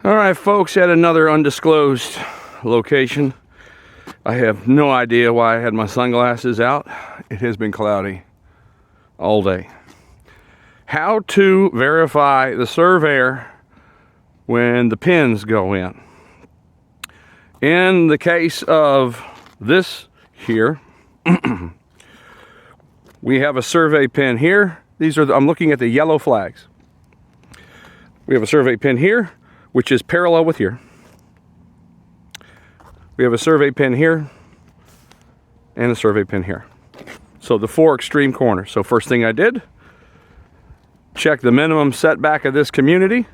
All right, folks, at another undisclosed location. I have no idea why I had my sunglasses out. It has been cloudy all day. How to verify the surveyor when the pins go in. In the case of this here, we have a survey pin here. I'm looking at the yellow flags. We have a survey pin here, which is parallel with here. We have a survey pin here and a survey pin here. So the four extreme corners. So first thing I did, check the minimum setback of this community,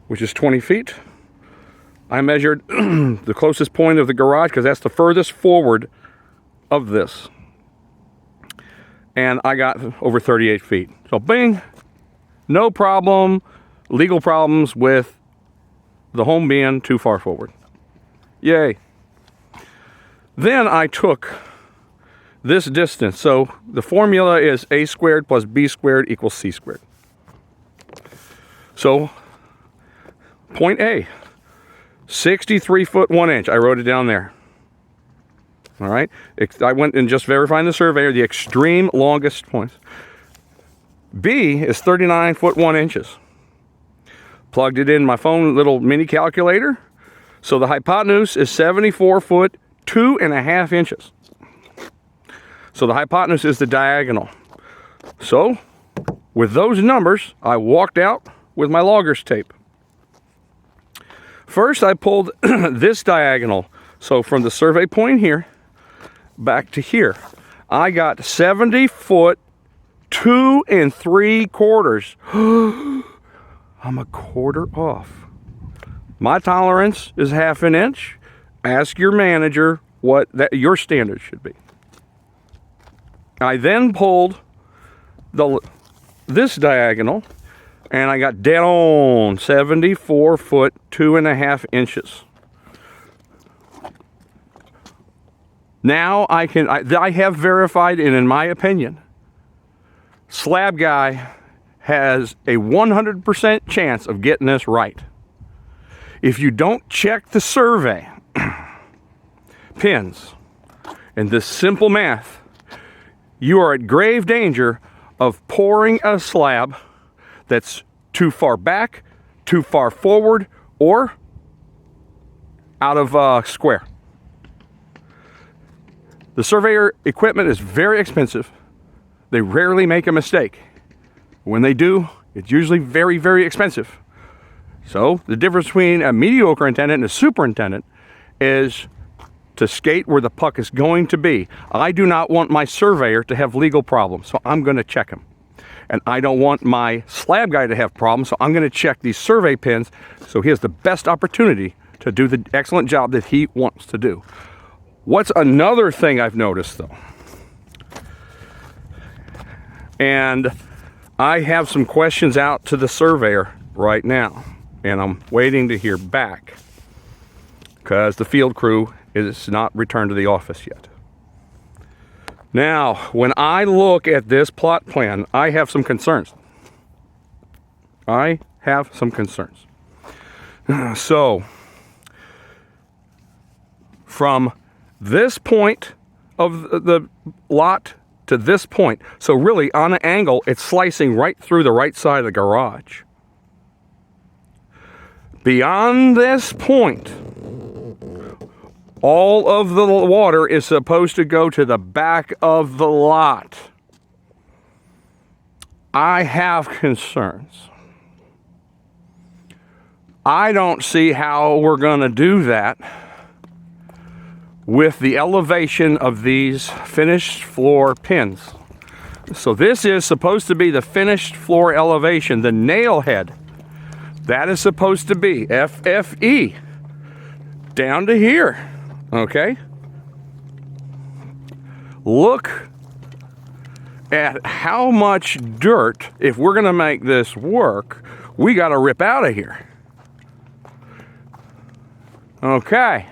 which is 20 feet. I measured the closest point of the garage because that's the furthest forward of this. And I got over 38 feet. So bing, no problem, legal problems with the home being too far forward. Yay. Then I took this distance. So the formula is a squared plus b squared equals c squared. So point A, 63 foot 1 inch. I wrote it down there. All right. I went and just verifying the surveyor, the extreme longest points. B is 39 foot 1 inches. Plugged it in my phone little mini calculator. So the hypotenuse is 74 foot 2.5 inches. So the hypotenuse is the diagonal. So with those numbers, I walked out with my logger's tape. First, I pulled this diagonal. So from the survey point here back to here, I got 70 foot 2 3/4. I'm a quarter off. My tolerance is 1/2 inch. Ask your manager what your standard should be. I then pulled this diagonal, and I got dead on 74 foot 2.5 inches. Now I have verified, and in my opinion, slab guy has a 100% chance of getting this right. If you don't check the survey pins and this simple math, you are at grave danger of pouring a slab that's too far back, too far forward, or out of square. The surveyor equipment is very expensive. They rarely make a mistake. When they do, it's usually very, very expensive. So the difference between a mediocre attendant and a superintendent is to skate where the puck is going to be. I do not want my surveyor to have legal problems, so I'm going to check him. And I don't want my slab guy to have problems, so I'm going to check these survey pins so he has the best opportunity to do the excellent job that he wants to do. What's another thing I've noticed, though? And I have some questions out to the surveyor right now, and I'm waiting to hear back because the field crew is not returned to the office yet. Now, when I look at this plot plan, I have some concerns. So, from this point of the lot to this point, so really on an angle, it's slicing right through the right side of the garage. Beyond this point, all of the water is supposed to go to the back of the lot. I have concerns. I don't see how we're going to do that with the elevation of these finished floor pins. So this is supposed to be the finished floor elevation, the nail head. That is supposed to be FFE down to here. Okay? Look at how much dirt, if we're going to make this work, we got to rip out of here. Okay.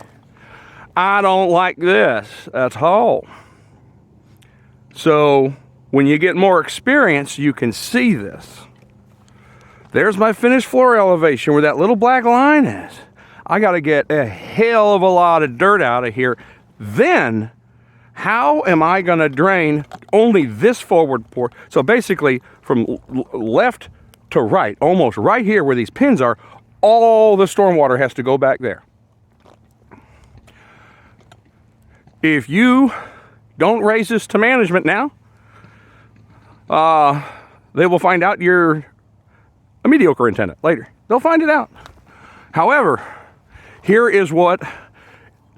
I don't like this at all. So when you get more experience, you can see this. There's my finished floor elevation where that little black line is. I got to get a hell of a lot of dirt out of here. Then, how am I going to drain only this forward port? So basically, from left to right, almost right here where these pins are, all the stormwater has to go back there. If you don't raise this to management now, they will find out you're a mediocre intendant later. They'll find it out. However, here is what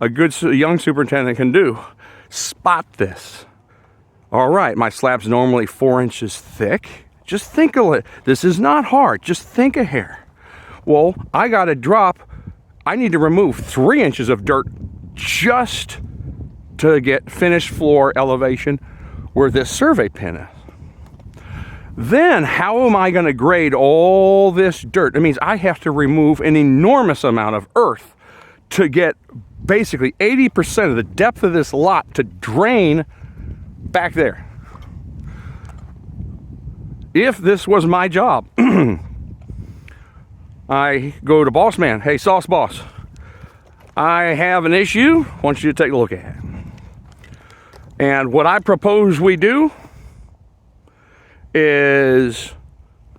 a good young superintendent can do. Spot this. All right, my slab's normally 4 inches thick. Just think a little. This is not hard. Just think a hair. Well, I got to I need to remove 3 inches of dirt just to get finished floor elevation where this survey pin is. Then how am I going to grade all this dirt? It means I have to remove an enormous amount of earth to get basically 80% of the depth of this lot to drain back there. If this was my job, I go to boss man, hey, sauce boss, I have an issue, I want you to take a look at it. And what I propose we do is,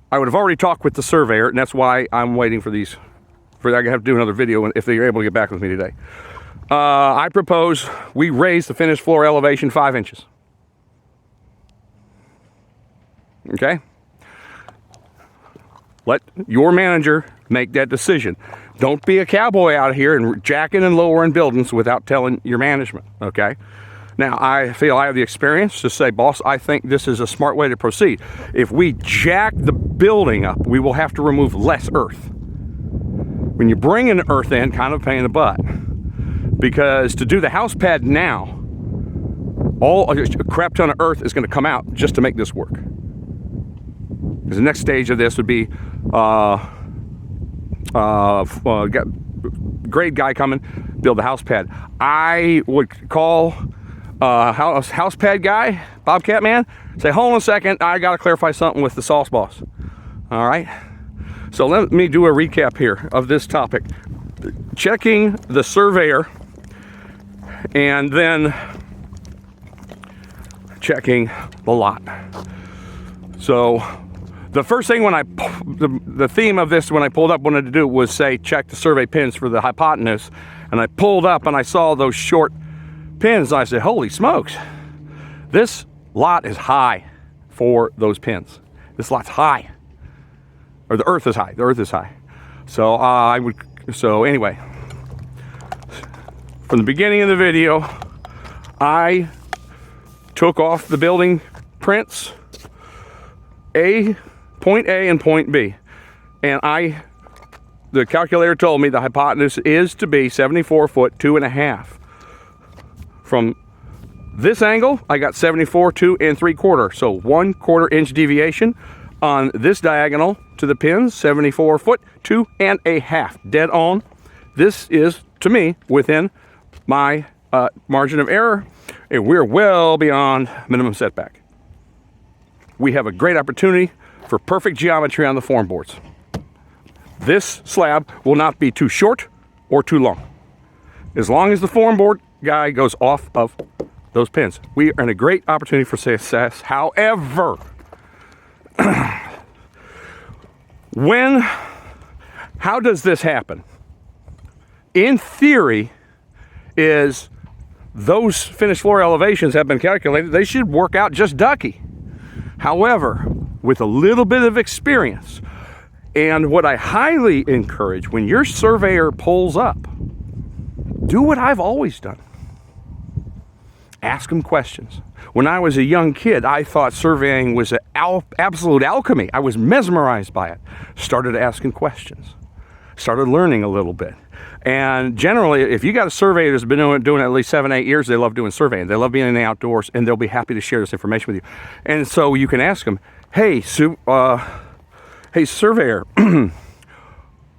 I would have already talked with the surveyor, and that's why I'm waiting for these, I have to do another video if they're able to get back with me today. I propose we raise the finished floor elevation 5 inches. Okay? Let your manager make that decision. Don't be a cowboy out here and jacking and lowering buildings without telling your management, okay? Now, I feel I have the experience to say, boss, I think this is a smart way to proceed. If we jack the building up, we will have to remove less earth. When you bring an earth in, kind of a pain in the butt. Because to do the house pad now, all a crap ton of earth is going to come out just to make this work. Because the next stage of this would be grade guy coming, build the house pad. I would call house pad guy, Bobcat man, say, hold on a second, I got to clarify something with the sauce boss. All right? So let me do a recap here of this topic. Checking the surveyor and then checking the lot. So the first thing when the theme of this when I pulled up wanted to do was say check the survey pins for the hypotenuse, and I pulled up and I saw those short pins. And I said, holy smokes, this lot is high for those pins. This lot's high, or the earth is high. The earth is high. So So anyway, from the beginning of the video, I took off the building prints, point A and point B. And the calculator told me the hypotenuse is to be 74 foot 2.5. From this angle, I got 74 2 3/4. So 1/4 inch deviation on this diagonal to the pins, 74 foot 2.5. Dead on. This is, to me, within my margin of error, and we're well beyond minimum setback. We have a great opportunity for perfect geometry on the form boards. This slab will not be too short or too long. As long as the form board guy goes off of those pins, we are in a great opportunity for success. However, how does this happen? In theory, is those finished floor elevations have been calculated. They should work out just ducky. However, with a little bit of experience, and what I highly encourage when your surveyor pulls up, do what I've always done. Ask them questions. When I was a young kid, I thought surveying was an absolute alchemy. I was mesmerized by it. Started asking questions. Started learning a little bit. And generally, if you got a surveyor that's been doing it at least 7, 8 years, they love doing surveying. They love being in the outdoors, and they'll be happy to share this information with you. And so you can ask them, hey, surveyor,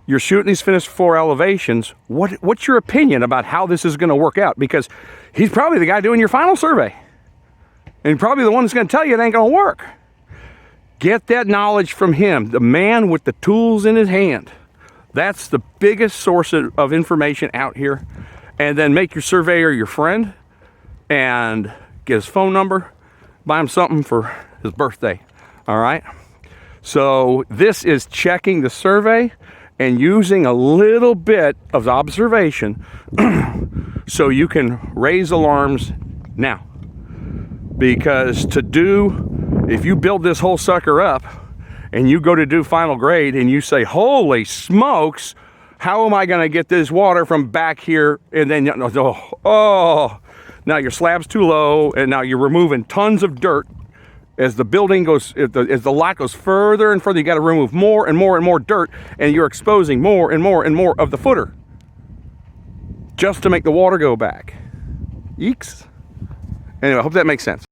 you're shooting these finished floor elevations. What's your opinion about how this is going to work out? Because he's probably the guy doing your final survey. And probably the one that's going to tell you it ain't going to work. Get that knowledge from him, the man with the tools in his hand. That's the biggest source of information out here. And then make your surveyor your friend and get his phone number, buy him something for his birthday. All right? So this is checking the survey and using a little bit of observation so you can raise alarms now. Because if you build this whole sucker up and you go to do final grade and you say, holy smokes, how am I going to get this water from back here? And then, now your slab's too low, and now you're removing tons of dirt. As the building goes, as the lot goes further and further, you got to remove more and more and more dirt, and you're exposing more and more and more of the footer just to make the water go back. Eeks. Anyway, I hope that makes sense.